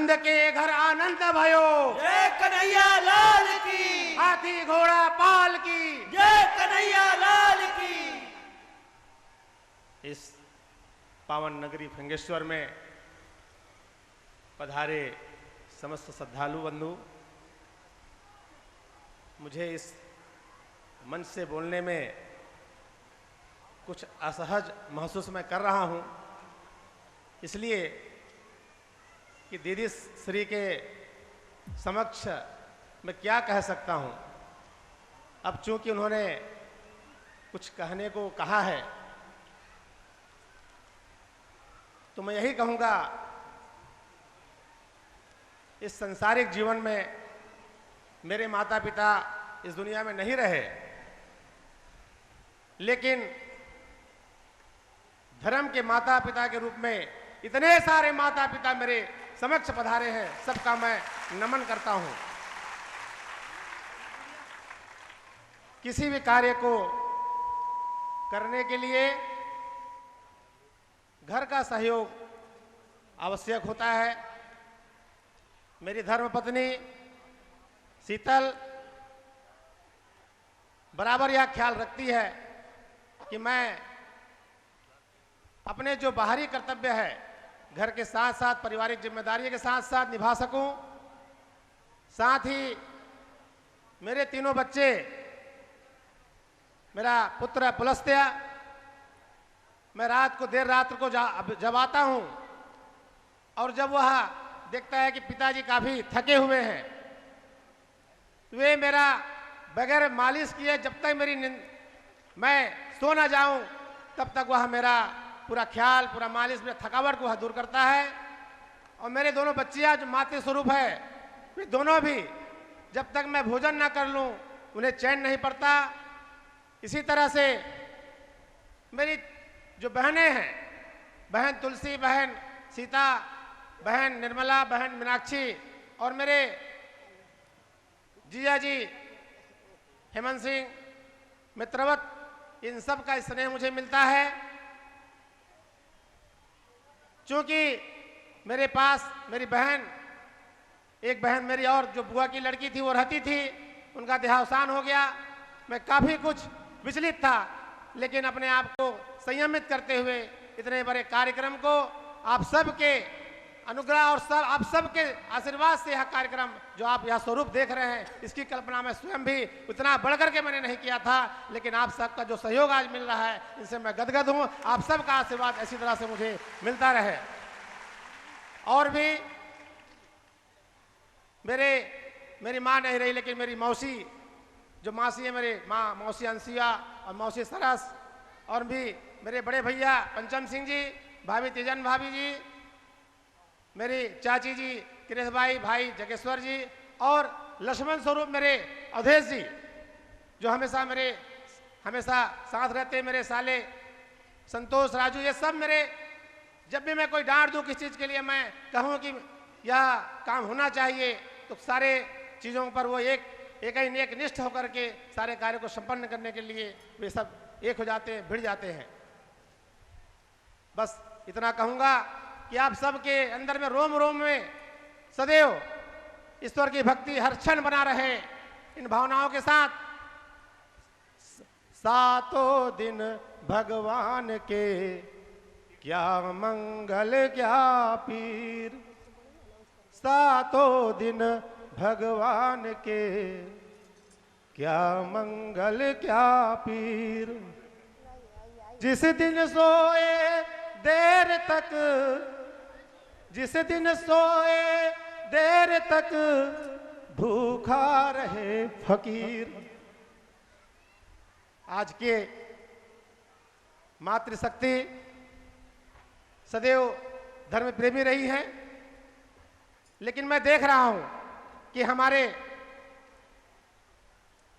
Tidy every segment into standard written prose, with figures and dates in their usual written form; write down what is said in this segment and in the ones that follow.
नंद के घर आनंद भयो, जय कन्हैया लाल की, हाथी घोड़ा पाल की, जय कन्हैया लाल की। इस पावन नगरी फिंगेश्वर में पधारे समस्त श्रद्धालु बंधु, मुझे इस मंच से बोलने में कुछ असहज महसूस मैं कर रहा हूं, इसलिए कि दीदी श्री के समक्ष मैं क्या कह सकता हूं। अब चूंकि उन्होंने कुछ कहने को कहा है तो मैं यही कहूंगा, इस संसारिक जीवन में मेरे माता पिता इस दुनिया में नहीं रहे, लेकिन धर्म के माता पिता के रूप में इतने सारे माता पिता मेरे समक्ष पधारे हैं, सबका मैं नमन करता हूं। किसी भी कार्य को करने के लिए घर का सहयोग आवश्यक होता है। मेरी धर्मपत्नी शीतल बराबर यह ख्याल रखती है कि मैं अपने जो बाहरी कर्तव्य है घर के साथ साथ पारिवारिक जिम्मेदारियों के साथ साथ निभा सकूं। साथ ही मेरे तीनों बच्चे, मेरा पुत्र पुलस्त्य, मैं रात को देर रात को जब आता हूं और जब वह देखता है कि पिताजी काफी थके हुए हैं, वे मेरा बगैर मालिश किए जब तक मैं सो ना जाऊं तब तक वह मेरा पूरा ख्याल, पूरा मालिश, मेरा थकावट को वह दूर करता है। और मेरे दोनों बच्चियां जो मातृ स्वरूप है, वे दोनों भी जब तक मैं भोजन ना कर लूं उन्हें चैन नहीं पड़ता। इसी तरह से मेरी जो बहनें हैं, बहन तुलसी, बहन सीता, बहन निर्मला, बहन मीनाक्षी और मेरे जिया जी हेमंत सिंह, मित्रवत, इन सब का स्नेह मुझे मिलता है। क्योंकि मेरे पास मेरी बहन, एक बहन मेरी और जो बुआ की लड़की थी वो रहती थी, उनका देहावसान हो गया। मैं काफी कुछ विचलित था, लेकिन अपने आप को संयमित करते हुए इतने बड़े कार्यक्रम को आप सबके अनुग्रह और आप सबके आशीर्वाद से यह कार्यक्रम जो आप यह स्वरूप देख रहे हैं, इसकी कल्पना मैं स्वयं भी उतना बढ़कर के मैंने नहीं किया था, लेकिन आप सबका जो सहयोग आज मिल रहा है इनसे मैं गदगद हूं। आप सबका आशीर्वाद ऐसी तरह से मुझे मिलता रहे। और भी मेरी माँ नहीं रही, लेकिन मेरी मौसी, जो मौसी है, मेरे माँ मौसी अंसिया और मौसी सरस, और भी मेरे बड़े भैया पंचम सिंह जी, भाभी तेजन भाभी जी, मेरी चाची जी कृष्ण भाई जगेश्वर जी, और लक्ष्मण स्वरूप मेरे अवधेश जी जो हमेशा साथ रहते, मेरे साले संतोष, राजू, ये सब मेरे, जब भी मैं कोई डांट दूं किस चीज़ के लिए, मैं कहूं कि यह काम होना चाहिए, तो सारे चीज़ों पर वो एक निष्ठ होकर के सारे कार्य को संपन्न करने के लिए वे सब एक हो जाते हैं, भिड़ जाते हैं। बस इतना कहूँगा कि आप सबके अंदर में रोम रोम में सदैव ईश्वर की भक्ति हर क्षण बना रहे। इन भावनाओं के साथ सातों दिन भगवान के क्या मंगल क्या पीर, सातों दिन भगवान के क्या मंगल क्या पीर। जिस दिन सोए देर तक, जिस दिन सोए देर तक भूखा रहे फकीर। आज के मातृशक्ति सदैव धर्म प्रेमी रही है, लेकिन मैं देख रहा हूं कि हमारे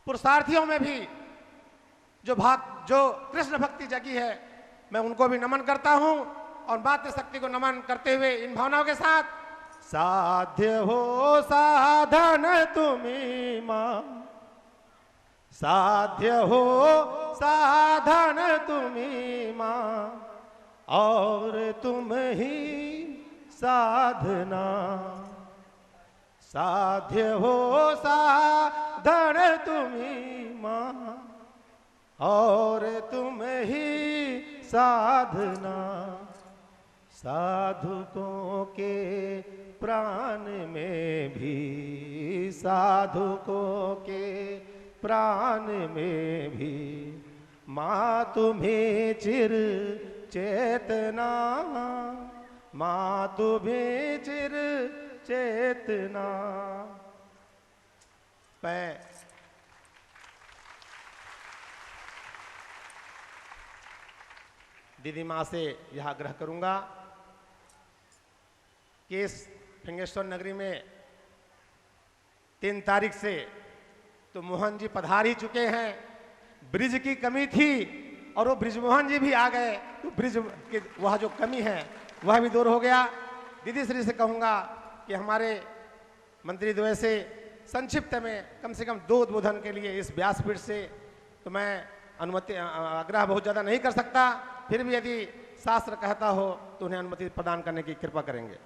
पुरुषार्थियों में भी जो कृष्ण भक्ति जगी है, मैं उनको भी नमन करता हूं। और मातृशक्ति को नमन करते हुए इन भावनाओं के साथ, साध्य हो साधन तुम्ही मां, साध्य हो साधन तुम्ही मां, और तुम ही साधना। साध्य हो साधन तुम्ही मां, और तुम ही साधना। साधुकों के प्राण में भी, साधुकों के प्राण में भी माँ तुम्हें चिर चेतना, माँ तुम्हें चिर चेतना। मैं दीदी माँ से यह आग्रह करूंगा कि इस फिंगेश्वर नगरी में 3 तारीख से तो मोहन जी पधार ही चुके हैं। ब्रिज की कमी थी और वो ब्रिजमोहन जी भी आ गए, तो ब्रिज की वह जो कमी है वह भी दूर हो गया। दीदी श्री से कहूंगा कि हमारे मंत्री द्वय से संक्षिप्त में कम से कम 2 उद्बोधन के लिए इस व्यासपीठ से तो मैं अनुमति आग्रह बहुत ज़्यादा नहीं कर सकता, फिर भी यदि शास्त्र कहता हो तो उन्हें अनुमति प्रदान करने की कृपा करेंगे।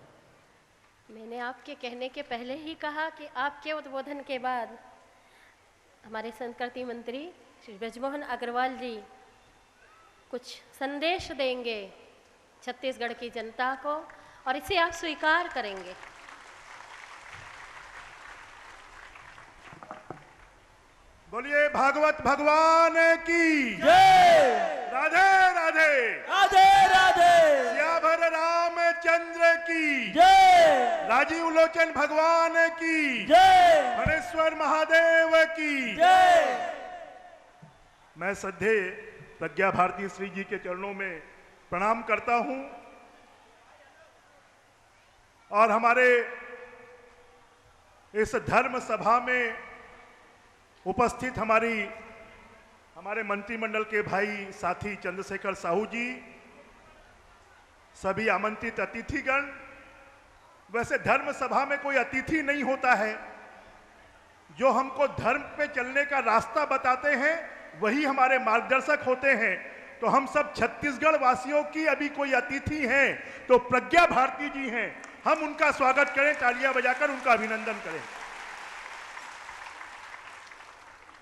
मैंने आपके कहने के पहले ही कहा कि आपके उद्बोधन के बाद हमारे संस्कृति मंत्री श्री ब्रजमोहन अग्रवाल जी कुछ संदेश देंगे छत्तीसगढ़ की जनता को, और इसे आप स्वीकार करेंगे। बोलिए भागवत भगवान की जय। राधे राधे। राधे राधे। सियावर रामचंद्र की जय। राजीव लोचन भगवान की जय। धनेश्वर महादेव की जय। मैं श्रद्धेय प्रज्ञा भारती श्री जी के चरणों में प्रणाम करता हूं और हमारे इस धर्म सभा में उपस्थित हमारे मंत्रिमंडल के भाई साथी चंद्रशेखर साहू जी, सभी आमंत्रित अतिथिगण। वैसे धर्म सभा में कोई अतिथि नहीं होता है, जो हमको धर्म पे चलने का रास्ता बताते हैं वही हमारे मार्गदर्शक होते हैं। तो हम सब छत्तीसगढ़ वासियों की अभी कोई अतिथि हैं तो प्रज्ञा भारती जी हैं, हम उनका स्वागत करें, तालियां बजाकर उनका अभिनंदन करें।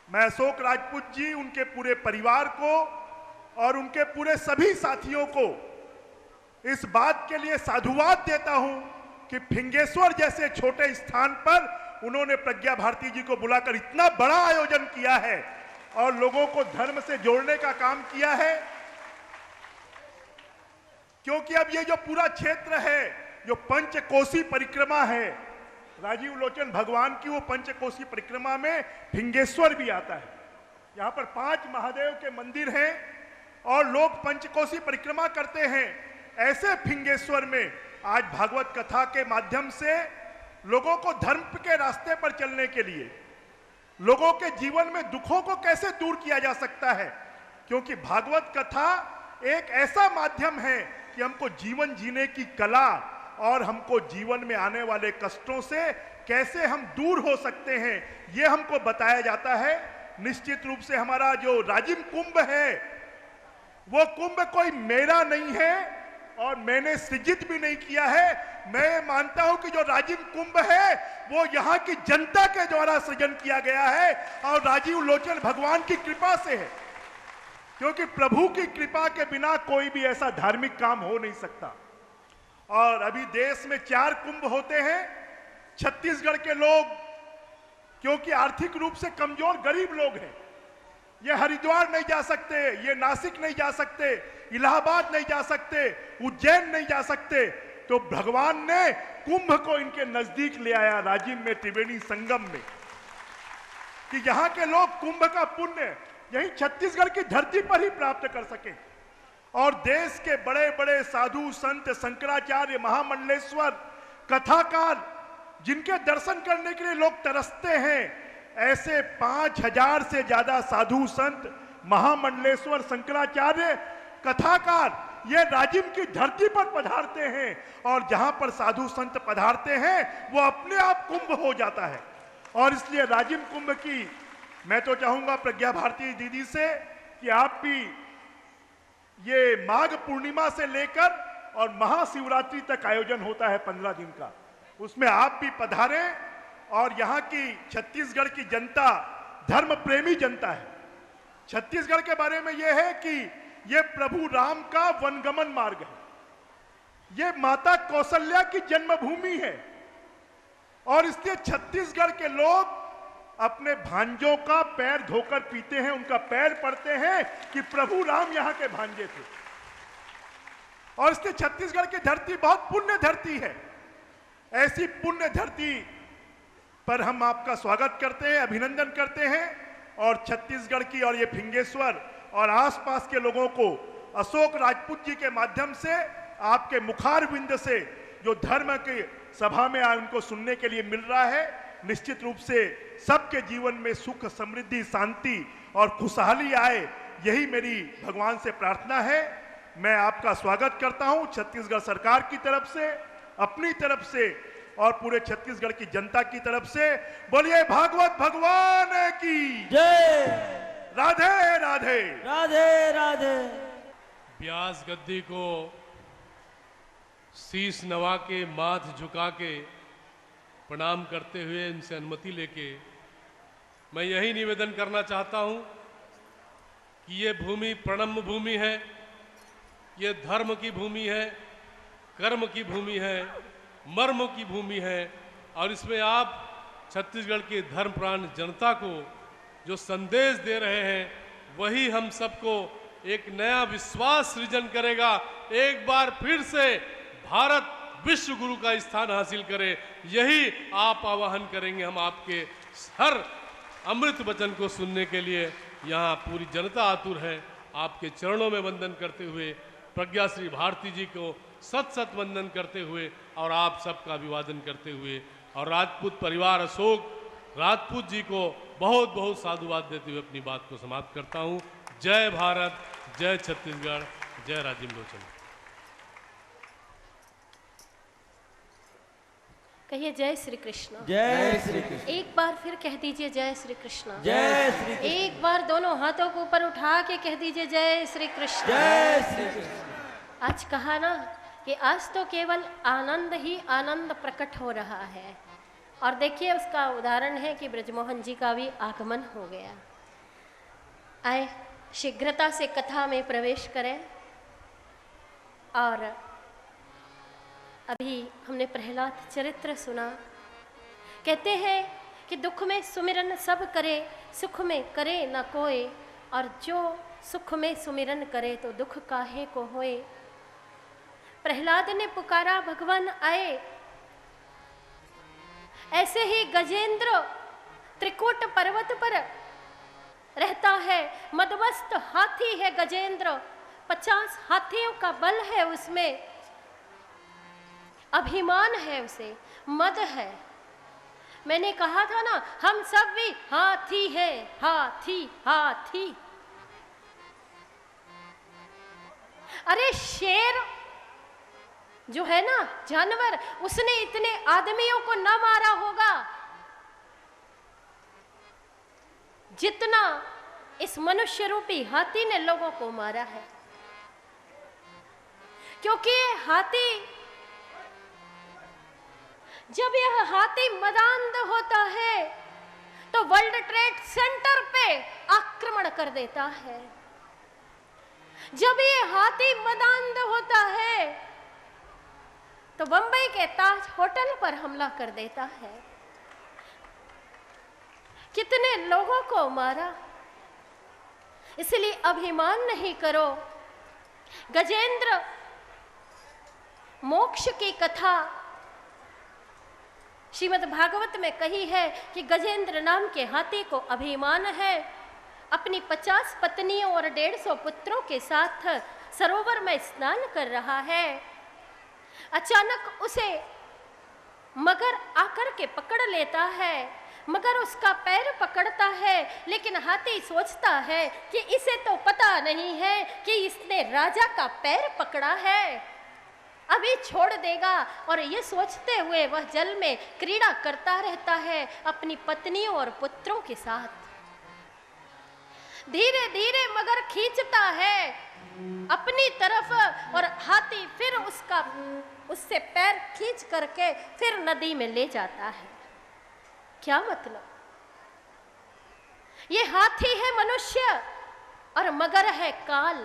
मैं अशोक राजपूत जी, उनके पूरे परिवार को और उनके पूरे सभी साथियों को इस बात के लिए साधुवाद देता हूं कि फिंगेश्वर जैसे छोटे स्थान पर उन्होंने प्रज्ञा भारती जी को बुलाकर इतना बड़ा आयोजन किया है और लोगों को धर्म से जोड़ने का काम किया है। क्योंकि अब ये जो पूरा क्षेत्र है, जो पंचकोशी परिक्रमा है, राजीव लोचन भगवान की वो पंचकोशी परिक्रमा में फिंगेश्वर भी आता है। यहाँ पर 5 महादेव के मंदिर हैं और लोग पंचकोशी परिक्रमा करते हैं। ऐसे फिंगेश्वर में आज भागवत कथा के माध्यम से लोगों को धर्म के रास्ते पर चलने के लिए, लोगों के जीवन में दुखों को कैसे दूर किया जा सकता है, क्योंकि भागवत कथा एक ऐसा माध्यम है कि हमको जीवन जीने की कला और हमको जीवन में आने वाले कष्टों से कैसे हम दूर हो सकते हैं, ये हमको बताया जाता है। निश्चित रूप से हमारा जो राजिम कुंभ है, वो कुंभ कोई मेरा नहीं है और मैंने सृजित भी नहीं किया है। मैं मानता हूं कि जो राजिम कुंभ है वो यहाँ की जनता के द्वारा सृजन किया गया है और राजीव लोचन भगवान की कृपा से है, क्योंकि प्रभु की कृपा के बिना कोई भी ऐसा धार्मिक काम हो नहीं सकता। और अभी देश में 4 कुंभ होते हैं। छत्तीसगढ़ के लोग, क्योंकि आर्थिक रूप से कमजोर गरीब लोग हैं, ये हरिद्वार नहीं जा सकते, ये नासिक नहीं जा सकते, इलाहाबाद नहीं जा सकते, उज्जैन नहीं जा सकते, तो भगवान ने कुंभ को इनके नजदीक ले आया राजिम में, त्रिवेणी संगम में, कि यहां के लोग कुंभ का पुण्य यही छत्तीसगढ़ की धरती पर ही प्राप्त कर सके। और देश के बड़े बड़े साधु संत, शंकराचार्य, महामंडलेश्वर, कथाकार, जिनके दर्शन करने के लिए लोग तरसते हैं, ऐसे 5000 से ज्यादा साधु संत, महामंडलेश्वर, शंकराचार्य, कथाकार ये राजिम की धरती पर पधारते हैं। और जहां पर साधु संत पधारते हैं वो अपने आप कुंभ हो जाता है। और इसलिए राजिम कुंभ की मैं तो चाहूंगा प्रज्ञा भारती दीदी से कि आप भी ये माघ पूर्णिमा से लेकर और महाशिवरात्रि तक आयोजन होता है 15 दिन का, उसमें आप भी पधारें और यहाँ की छत्तीसगढ़ की जनता धर्म प्रेमी जनता है। छत्तीसगढ़ के बारे में यह है कि यह प्रभु राम का वनगमन मार्ग है, यह माता कौशल्या की जन्मभूमि है और इसलिए छत्तीसगढ़ के लोग अपने भांजों का पैर धोकर पीते हैं, उनका पैर पड़ते हैं कि प्रभु राम यहां के भांजे थे। और इसलिए छत्तीसगढ़ की धरती बहुत पुण्य धरती है। ऐसी पुण्य धरती पर हम आपका स्वागत करते हैं, अभिनंदन करते हैं और छत्तीसगढ़ की और ये फिंगेश्वर और आसपास के लोगों को अशोक राजपूत जी के माध्यम से आपके मुखारविंद से जो धर्म की सभा में आए उनको सुनने के लिए मिल रहा है, निश्चित रूप से सबके जीवन में सुख, समृद्धि, शांति और खुशहाली आए, यही मेरी भगवान से प्रार्थना है। मैं आपका स्वागत करता हूं छत्तीसगढ़ सरकार की तरफ से, अपनी तरफ से और पूरे छत्तीसगढ़ की जनता की तरफ से। बोलिए भागवत भगवान की जय। राधे राधे। राधे राधे। व्यास गद्दी को शीश नवा के, माथ झुका के प्रणाम करते हुए, इनसे अनुमति लेके मैं यही निवेदन करना चाहता हूं कि ये भूमि प्रणम्य भूमि है, ये धर्म की भूमि है, कर्म की भूमि है, मर्म की भूमि है और इसमें आप छत्तीसगढ़ की धर्मप्राण जनता को जो संदेश दे रहे हैं वही हम सबको एक नया विश्वास सृजन करेगा। एक बार फिर से भारत विश्व गुरु का स्थान हासिल करे, यही आप आह्वान करेंगे। हम आपके हर अमृत वचन को सुनने के लिए यहाँ पूरी जनता आतुर है। आपके चरणों में वंदन करते हुए, प्रज्ञा श्री भारती जी को सत सत वंदन करते हुए और आप सबका अभिवादन करते हुए और राजपूत परिवार अशोक राजपूत जी को बहुत बहुत साधुवाद देते हुए अपनी बात को समाप्त करता हूँ। जय भारत, जय छत्तीसगढ़, जय राजीव लोचन। कहिए जय श्री कृष्ण। जय श्री कृष्ण। एक बार फिर कह दीजिए जय श्री कृष्ण। जय श्री कृष्ण। एक बार दोनों हाथों को ऊपर उठा के कह दीजिए जय श्री कृष्ण। जय श्री कृष्ण। आज कहा ना कि आज तो केवल आनंद ही आनंद प्रकट हो रहा है और देखिए उसका उदाहरण है कि ब्रजमोहन जी का भी आगमन हो गया। आए शीघ्रता से कथा में प्रवेश करें। और अभी हमने प्रहलाद चरित्र सुना। कहते हैं कि दुख में सुमिरन सब करे, सुख में करे न कोय, और जो सुख में सुमिरन करे तो दुख काहे को होए। प्रहलाद ने पुकारा, भगवान आए। ऐसे ही गजेंद्र त्रिकूट पर्वत पर रहता है, मदमस्त हाथी है गजेंद्र, 50 हाथियों का बल है उसमें, अभिमान है उसे, मद है। मैंने कहा था ना हम सब भी हाथी है, हाथी हाथी। अरे शेर जो है ना जानवर, उसने इतने आदमियों को न मारा होगा जितना इस मनुष्य रूपी हाथी ने लोगों को मारा है। क्योंकि हाथी, जब यह हाथी मदांध होता है तो वर्ल्ड ट्रेड सेंटर पे आक्रमण कर देता है। जब ये हाथी मदांध होता है तो बंबई के ताज होटल पर हमला कर देता है। कितने लोगों को मारा। इसलिए अभिमान नहीं करो। गजेंद्र मोक्ष की कथा श्रीमद् भागवत में कही है कि गजेंद्र नाम के हाथी को अभिमान है। अपनी 50 पत्नियों और 150 पुत्रों के साथ सरोवर में स्नान कर रहा है। अचानक उसे मगर आकर के पकड़ लेता है। मगर उसका पैर पकड़ता है, लेकिन हाथी सोचता है कि इसे तो पता नहीं है कि इसने राजा का पैर पकड़ा है, अभी छोड़ देगा। और ये सोचते हुए वह जल में क्रीड़ा करता रहता है अपनी पत्नियों और पुत्रों के साथ। धीरे धीरे मगर खींचता है अपनी तरफ और हाथी फिर उससे पैर खींच करके फिर नदी में ले जाता है। क्या मतलब? ये हाथी है मनुष्य और मगर है काल।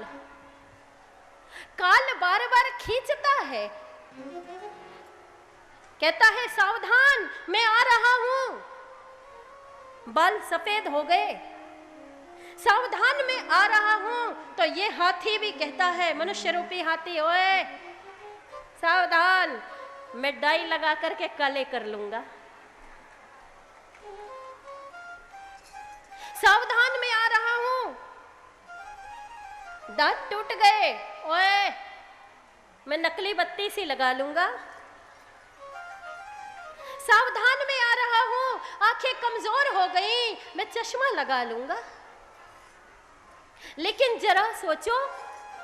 काल बार बार खींचता है, कहता है सावधान मैं आ रहा हूं। बाल सफेद हो गए, सावधान मैं आ रहा हूं। तो ये हाथी भी कहता है, मनुष्य रूपी हाथी, ओए सावधान मैं डाई लगा करके काले कर लूंगा। सावधान मैं आ रहा हूं, दांत टूट गए, ओए मैं नकली बत्ती सी लगा लूंगा। सावधान मैं आ रहा हूं, आंखें कमजोर हो गई, मैं चश्मा लगा लूंगा। लेकिन जरा सोचो,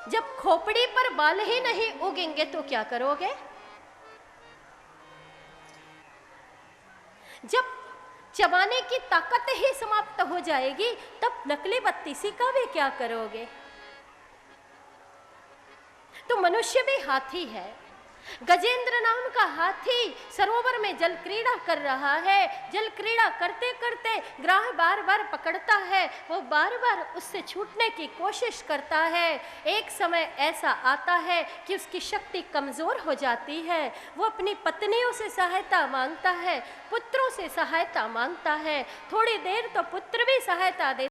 जब खोपड़ी पर बाल ही नहीं उगेंगे तो क्या करोगे? जब चबाने की ताकत ही समाप्त हो जाएगी तब नकली बत्ती सी का भी क्या करोगे? तो मनुष्य भी हाथी है। गजेंद्र नाम का हाथी सरोवर में जल क्रीड़ा कर रहा है। जल क्रीड़ा करते करते ग्राह बार बार पकड़ता है, वो बार बार उससे छूटने की कोशिश करता है। एक समय ऐसा आता है कि उसकी शक्ति कमजोर हो जाती है। वो अपनी पत्नियों से सहायता मांगता है, पुत्रों से सहायता मांगता है। थोड़ी देर तो पुत्र भी सहायता देते